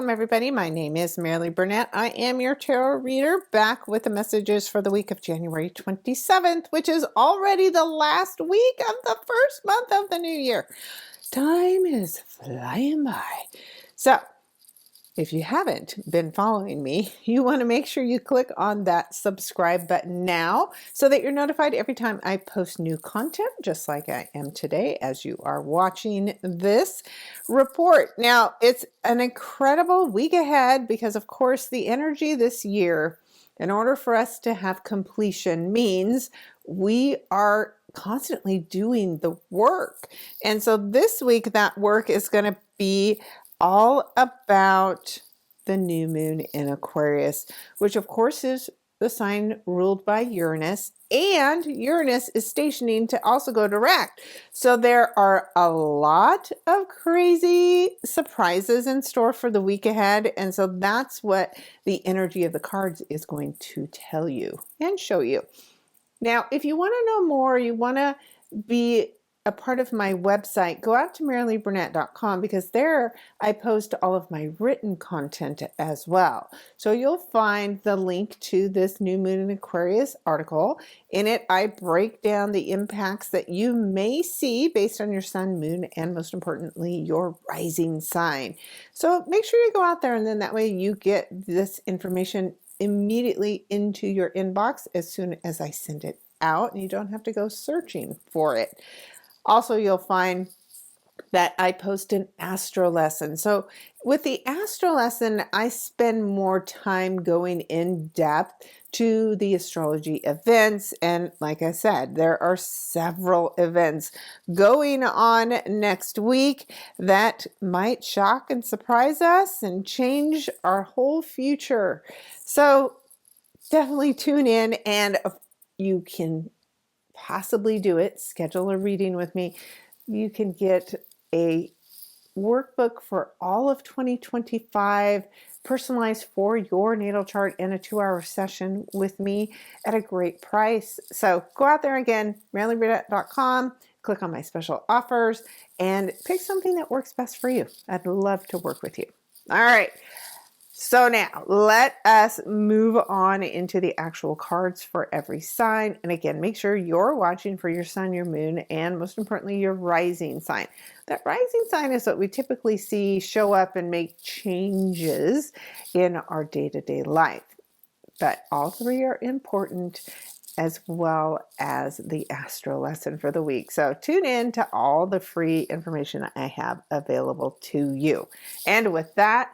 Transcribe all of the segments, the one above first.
Welcome, everybody. My name is Marilee Burnett. I am your tarot reader, back with the messages for the week of January 27th, which is already the last week of the first month of the new year. Time is flying by. So, if you haven't been following me, you want to make sure you click on that subscribe button now so that you're notified every time I post new content, just like I am today as you are watching this report. Now, it's an incredible week ahead because, of course, the energy this year, in order for us to have completion, means we are constantly doing the work. And so this week, that work is going to be all about the new moon in Aquarius, which of course is the sign ruled by Uranus, and Uranus is stationing to also go direct. So there are a lot of crazy surprises in store for the week ahead. And so that's what the energy of the cards is going to tell you and show you. Now, if you want to know more, you want to be a part of my website, go out to marileeburnett.com, because there I post all of my written content as well. So you'll find the link to this new moon in Aquarius article. In it, I break down the impacts that you may see based on your sun, moon, and most importantly, your rising sign. So make sure you go out there, and then that way you get this information immediately into your inbox as soon as I send it out, and you don't have to go searching for it. Also, you'll find that I post an astro lesson. So with the astro lesson, I spend more time going in depth to the astrology events. And like I said, there are several events going on next week that might shock and surprise us and change our whole future. So definitely tune in, and you can possibly do it. Schedule a reading with me. You can get a workbook for all of 2025, personalized for your natal chart, and a 2-hour session with me at a great price. So go out there again, marileeburnett.com, click on my special offers, and pick something that works best for you. I'd love to work with you. All right. So now let us move on into the actual cards for every sign. And again, make sure you're watching for your sun, your moon, and most importantly, your rising sign. That rising sign is what we typically see show up and make changes in our day-to-day life. But all three are important, as well as the astro lesson for the week. So tune in to all the free information that I have available to you. And with that,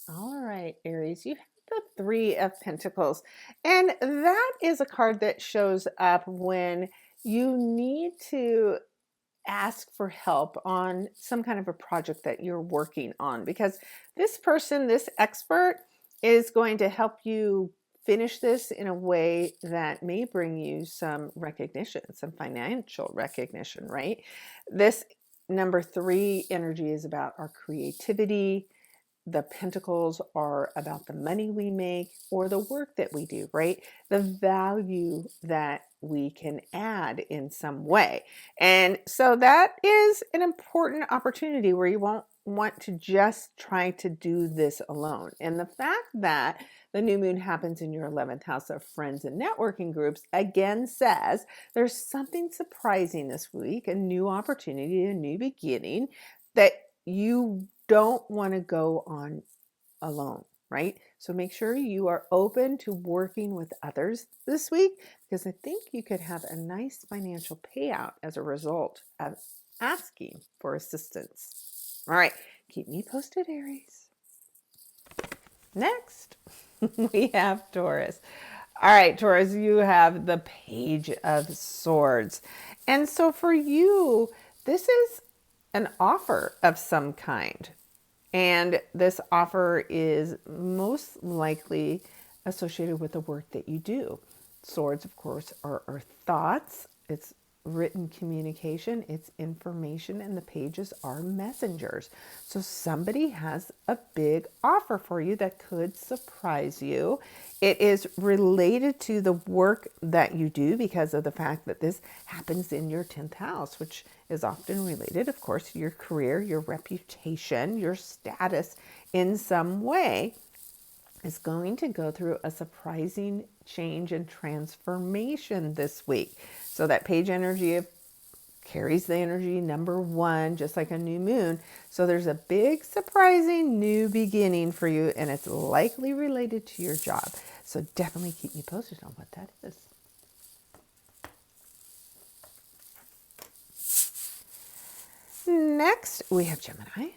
all right, Aries, you have the Three of Pentacles, and that is a card that shows up when you need to ask for help on some kind of a project that you're working on, because this person, this expert, is going to help you finish this in a way that may bring you some recognition, some financial recognition, right? This number 3 energy is about our creativity. The pentacles are about the money we make or the work that we do, right? The value that we can add in some way. And so that is an important opportunity where you won't want to just try to do this alone. And the fact that the new moon happens in your 11th house of friends and networking groups again says there's something surprising this week, a new opportunity, a new beginning that you don't want to go on alone, right? So make sure you are open to working with others this week, because I think you could have a nice financial payout as a result of asking for assistance. All right, keep me posted, Aries. Next, we have Taurus. All right, Taurus, you have the Page of Swords. And so for you, this is an offer of some kind. And this offer is most likely associated with the work that you do. Swords, of course, are our thoughts. It's written communication, it's information, and the pages are messengers. So somebody has a big offer for you that could surprise you. It is related to the work that you do because of the fact that this happens in your 10th house, which is often related, of course, to your career, your reputation, your status in some way is going to go through a surprising change and transformation this week. So that page energy carries the energy number 1, just like a new moon. So there's a big surprising new beginning for you, and it's likely related to your job. So definitely keep me posted on what that is. Next, we have Gemini.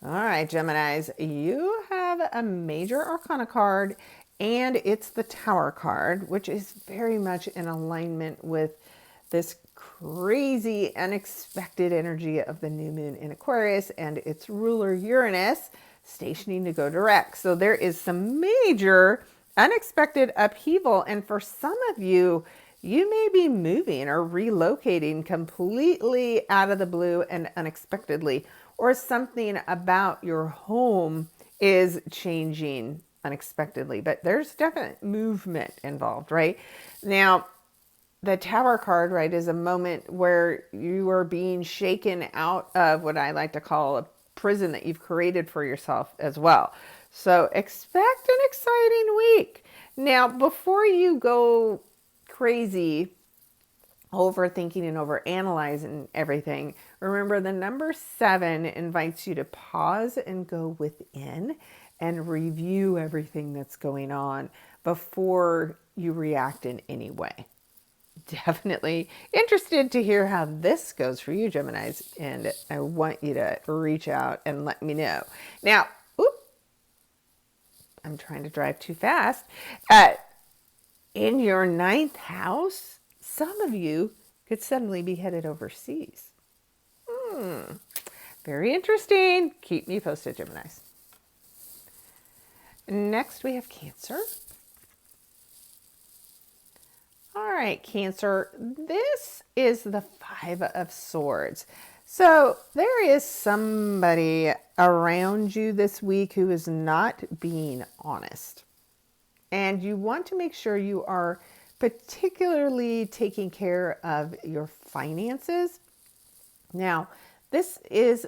All right, Geminis, you have a major arcana card, and it's the Tower card, which is very much in alignment with this crazy, unexpected energy of the new moon in Aquarius and its ruler Uranus stationing to go direct. So there is some major unexpected upheaval, and for some of you, you may be moving or relocating completely out of the blue and unexpectedly, or something about your home is changing unexpectedly, but there's definite movement involved, right? Now, the Tower card, right, is a moment where you are being shaken out of what I like to call a prison that you've created for yourself as well. So expect an exciting week. Now, before you go crazy overthinking and overanalyzing everything, remember the number 7 invites you to pause and go within and review everything that's going on before you react in any way. Definitely interested to hear how this goes for you, Geminis, and I want you to reach out and let me know. Now, I'm trying to drive too fast. In your 9th house, some of you could suddenly be headed overseas. Very interesting. Keep me posted, Geminis. Next, we have Cancer. All right, Cancer, this is the 5 of Swords. So there is somebody around you this week who is not being honest. And you want to make sure you are particularly taking care of your finances. Now, this is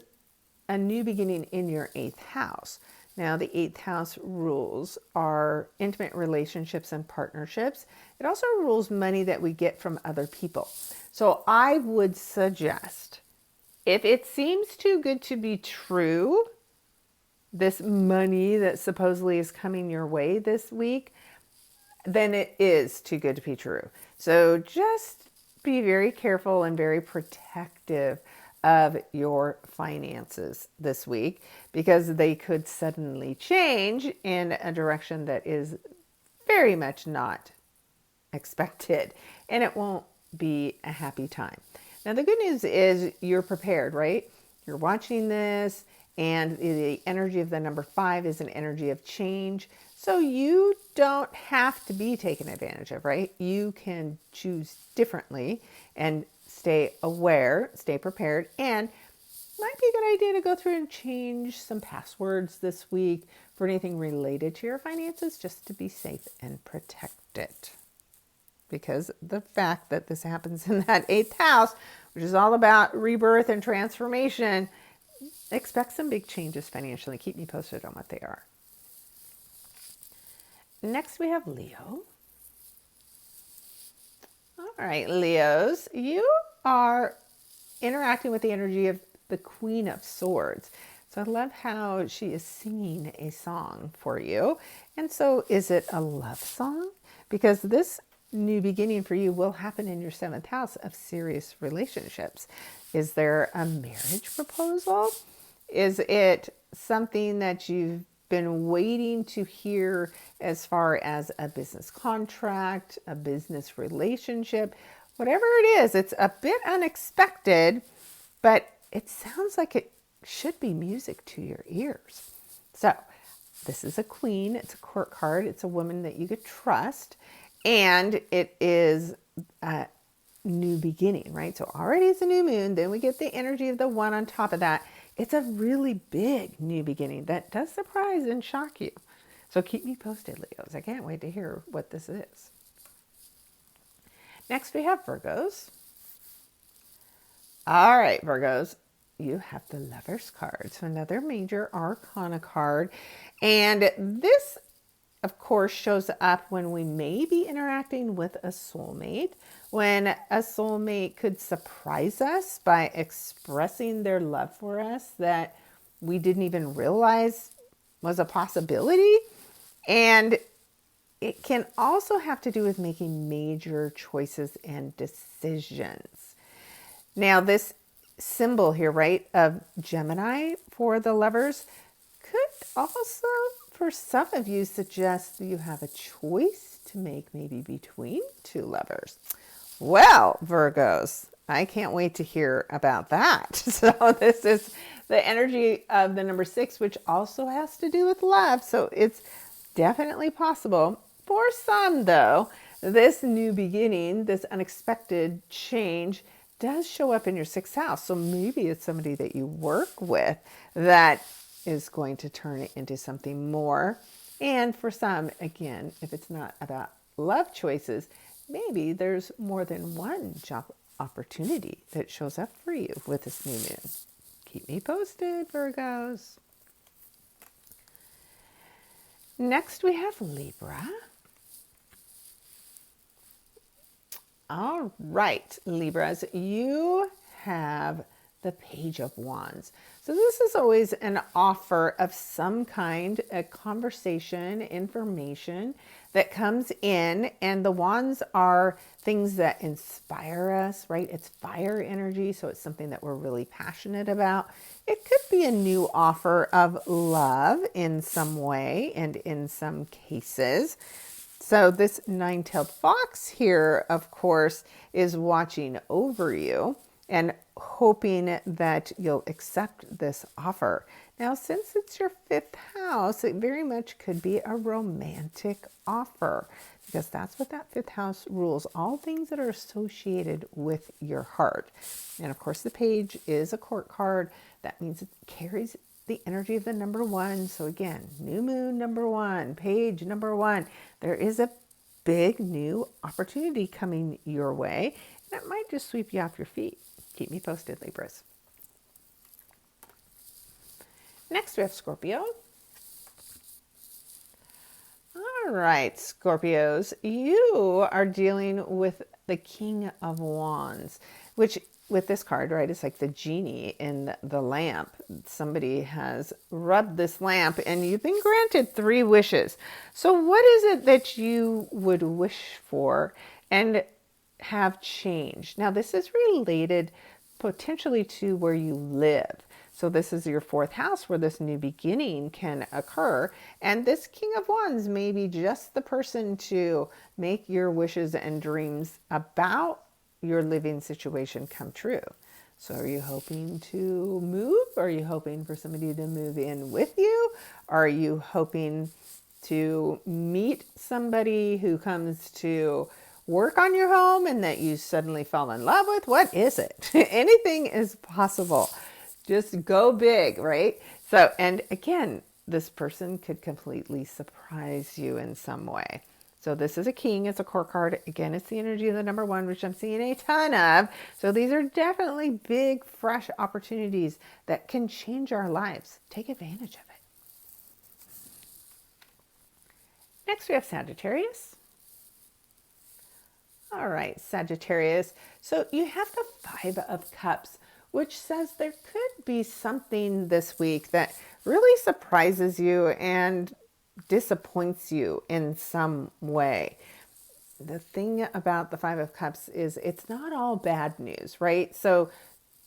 a new beginning in your 8th house. Now, the 8th house rules are intimate relationships and partnerships. It also rules money that we get from other people. So I would suggest, if it seems too good to be true, this money that supposedly is coming your way this week, then it is too good to be true. So just be very careful and very protective of your finances this week, because they could suddenly change in a direction that is very much not expected, and it won't be a happy time. Now, the good news is you're prepared, right? You're watching this, and the energy of the number 5 is an energy of change. So you don't have to be taken advantage of, right? You can choose differently and stay aware, stay prepared, and might be a good idea to go through and change some passwords this week for anything related to your finances, just to be safe and protected. Because the fact that this happens in that 8th house, which is all about rebirth and transformation, expect some big changes financially. Keep me posted on what they are. Next, we have Leo. All right, Leos, you are interacting with the energy of the Queen of Swords. So I love how she is singing a song for you. And so is it a love song? Because this new beginning for you will happen in your 7th house of serious relationships. Is there a marriage proposal? Is it something that you've been waiting to hear as far as a business contract, a business relationship? Whatever it is, it's a bit unexpected, but it sounds like it should be music to your ears. So this is a queen. It's a court card. It's a woman that you could trust. And it is new beginning, right? So already it's a new moon. Then we get the energy of the one on top of that. It's a really big new beginning that does surprise and shock you. So keep me posted, Leos. I can't wait to hear what this is. Next, we have Virgos. All right, Virgos, you have the Lover's card. So another major arcana card. And this, of course, shows up when we may be interacting with a soulmate, when a soulmate could surprise us by expressing their love for us that we didn't even realize was a possibility. And it can also have to do with making major choices and decisions. Now, this symbol here, right, of Gemini for the Lovers could also, for some of you, suggest that you have a choice to make maybe between two lovers. Well, Virgos, I can't wait to hear about that. So this is the energy of the number 6, which also has to do with love. So it's definitely possible. For some, though, this new beginning, this unexpected change does show up in your 6th house. So maybe it's somebody that you work with that is going to turn it into something more. And for some, again, if it's not about love choices, maybe there's more than one job opportunity that shows up for you with this new moon. Keep me posted, Virgos. Next, we have Libra. All right, Libras, you have the Page of Wands. So this is always an offer of some kind, a conversation, information that comes in, and the wands are things that inspire us, right? It's fire energy, so it's something that we're really passionate about. It could be a new offer of love in some way and in some cases. So this nine-tailed fox here, of course, is watching over you and hoping that you'll accept this offer. Now, since it's your 5th house, it very much could be a romantic offer because that's what that 5th house rules, all things that are associated with your heart. And of course, the page is a court card. That means it carries the energy of the number 1. So again, new moon number 1, page number 1. There is a big new opportunity coming your way. That might just sweep you off your feet. Keep me posted, Libras. Next, we have Scorpio. All right, Scorpios, you are dealing with the King of Wands, which with this card, right, it's like the genie in the lamp. Somebody has rubbed this lamp and you've been granted 3 wishes. So what is it that you would wish for and have changed? Now, this is related potentially to where you live. So this is your 4th house where this new beginning can occur. And this King of Wands may be just the person to make your wishes and dreams about your living situation come true. So are you hoping to move? Are you hoping for somebody to move in with you? Are you hoping to meet somebody who comes to work on your home and that you suddenly fall in love with? What is it? Anything is possible. Just go big, right? So, and again, this person could completely surprise you in some way. So this is a king, it's a court card. Again, it's the energy of the number 1, which I'm seeing a ton of. So these are definitely big, fresh opportunities that can change our lives. Take advantage of it. Next, we have Sagittarius. All right, Sagittarius. So you have the 5 of Cups, which says there could be something this week that really surprises you and disappoints you in some way. The thing about the 5 of Cups is it's not all bad news, right? So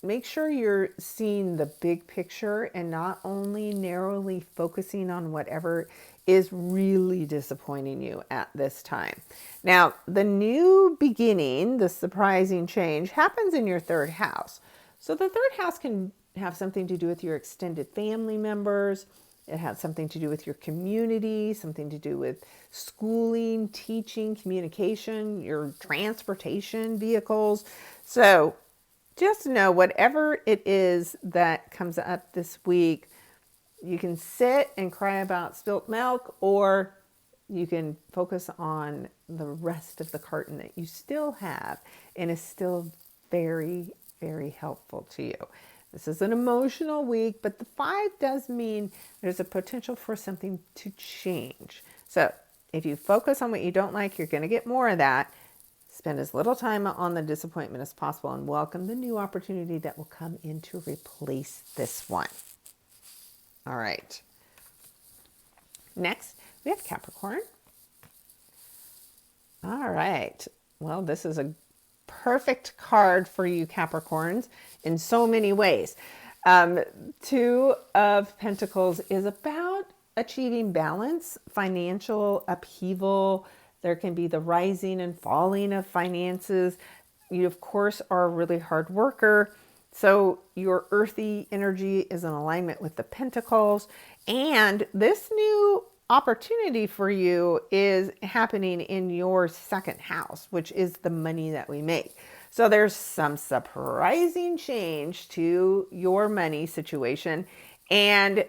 make sure you're seeing the big picture and not only narrowly focusing on whatever is really disappointing you at this time. Now, the new beginning, the surprising change, happens in your 3rd house. So the 3rd house can have something to do with your extended family members, It has something to do with your community, something to do with schooling, teaching, communication, your transportation vehicles. So just know whatever it is that comes up this week, you can sit and cry about spilt milk, or you can focus on the rest of the carton that you still have and is still very, very helpful to you. This is an emotional week, but the 5 does mean there's a potential for something to change. So if you focus on what you don't like, you're going to get more of that. Spend as little time on the disappointment as possible and welcome the new opportunity that will come in to replace this one. All right. Next, we have Capricorn. All right. Well, this is a perfect card for you Capricorns in so many ways. 2 of Pentacles is about achieving balance, financial upheaval. There can be the rising and falling of finances. You, of course, are a really hard worker. So your earthy energy is in alignment with the Pentacles. And this new opportunity for you is happening in your 2nd house, which is the money that we make. So there's some surprising change to your money situation. And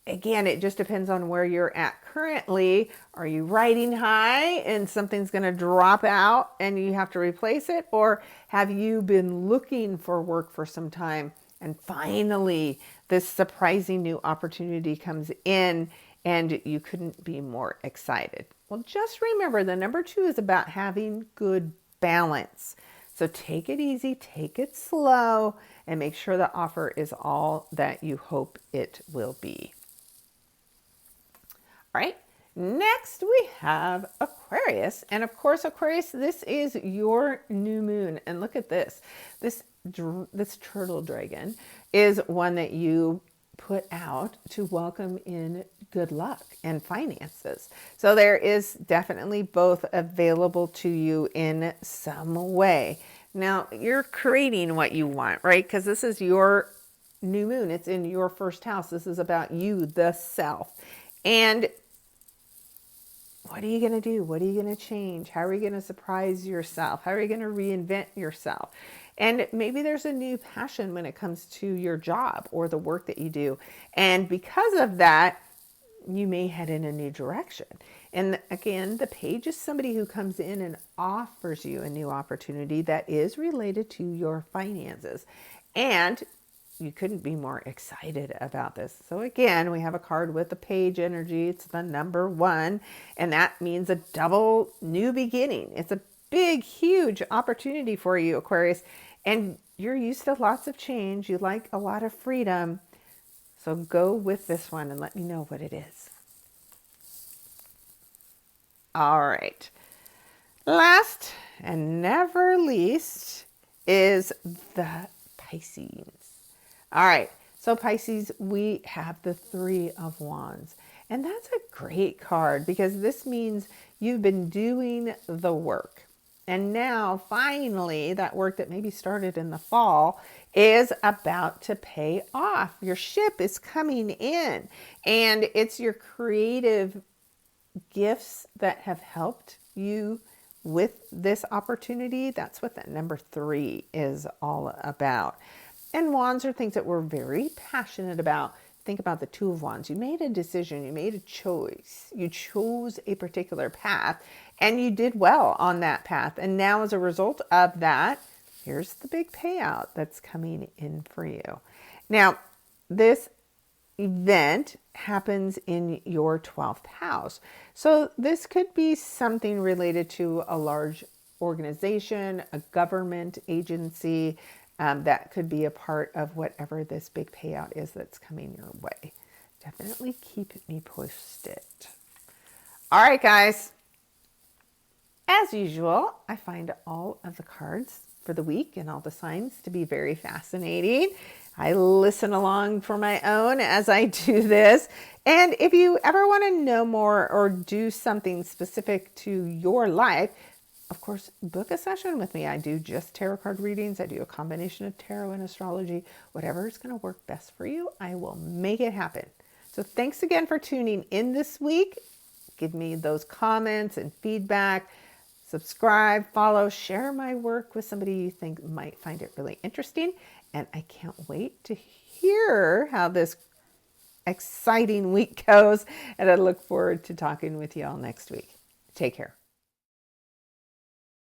again, it just depends on where you're at currently. Are you riding high and something's going to drop out and you have to replace it? Or have you been looking for work for some time and finally this surprising new opportunity comes in and you couldn't be more excited? Well, just remember the number 2 is about having good balance. So take it easy, take it slow, and make sure the offer is all that you hope it will be. All right, next we have Aquarius. And of course, Aquarius, this is your new moon. And look at this. This turtle dragon is one that you put out to welcome in good luck and finances. So there is definitely both available to you in some way. Now, you're creating what you want, right? Because this is your new moon. It's in your 1st house. This is about you, the self. And what are you going to do? What are you going to change? How are you going to surprise yourself? How are you going to reinvent yourself? And maybe there's a new passion when it comes to your job or the work that you do. And because of that, you may head in a new direction. And again, the page is somebody who comes in and offers you a new opportunity that is related to your finances. And you couldn't be more excited about this. So again, we have a card with the page energy. It's the number 1, and that means a double new beginning. It's a big, huge opportunity for you, Aquarius, and you're used to lots of change. You like a lot of freedom. So go with this one and let me know what it is. All right. Last and never least is the Pisces. All right, so Pisces, we have the 3 of Wands. And that's a great card because this means you've been doing the work. And now, finally, that work that maybe started in the fall is about to pay off. Your ship is coming in. And it's your creative gifts that have helped you with this opportunity. That's what that number 3 is all about. And wands are things that we're very passionate about. Think about the 2 of Wands. You made a decision. You made a choice. You chose a particular path and you did well on that path. And now as a result of that, here's the big payout that's coming in for you. Now, this event happens in your 12th house. So this could be something related to a large organization, a government agency, that could be a part of whatever this big payout is that's coming your way. Definitely keep me posted. All right, guys. As usual, I find all of the cards for the week and all the signs to be very fascinating. I listen along for my own as I do this. And if you ever want to know more or do something specific to your life, of course, book a session with me. I do just tarot card readings. I do a combination of tarot and astrology. Whatever is going to work best for you, I will make it happen. So thanks again for tuning in this week. Give me those comments and feedback. Subscribe, follow, share my work with somebody you think might find it really interesting. And I can't wait to hear how this exciting week goes. And I look forward to talking with you all next week. Take care.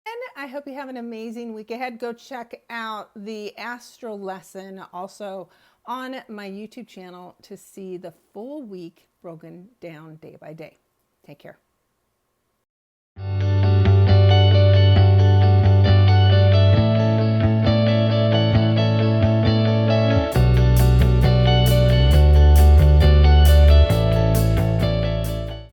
And I hope you have an amazing week ahead. Go check out the Astro lesson also on my YouTube channel to see the full week broken down day by day. Take care.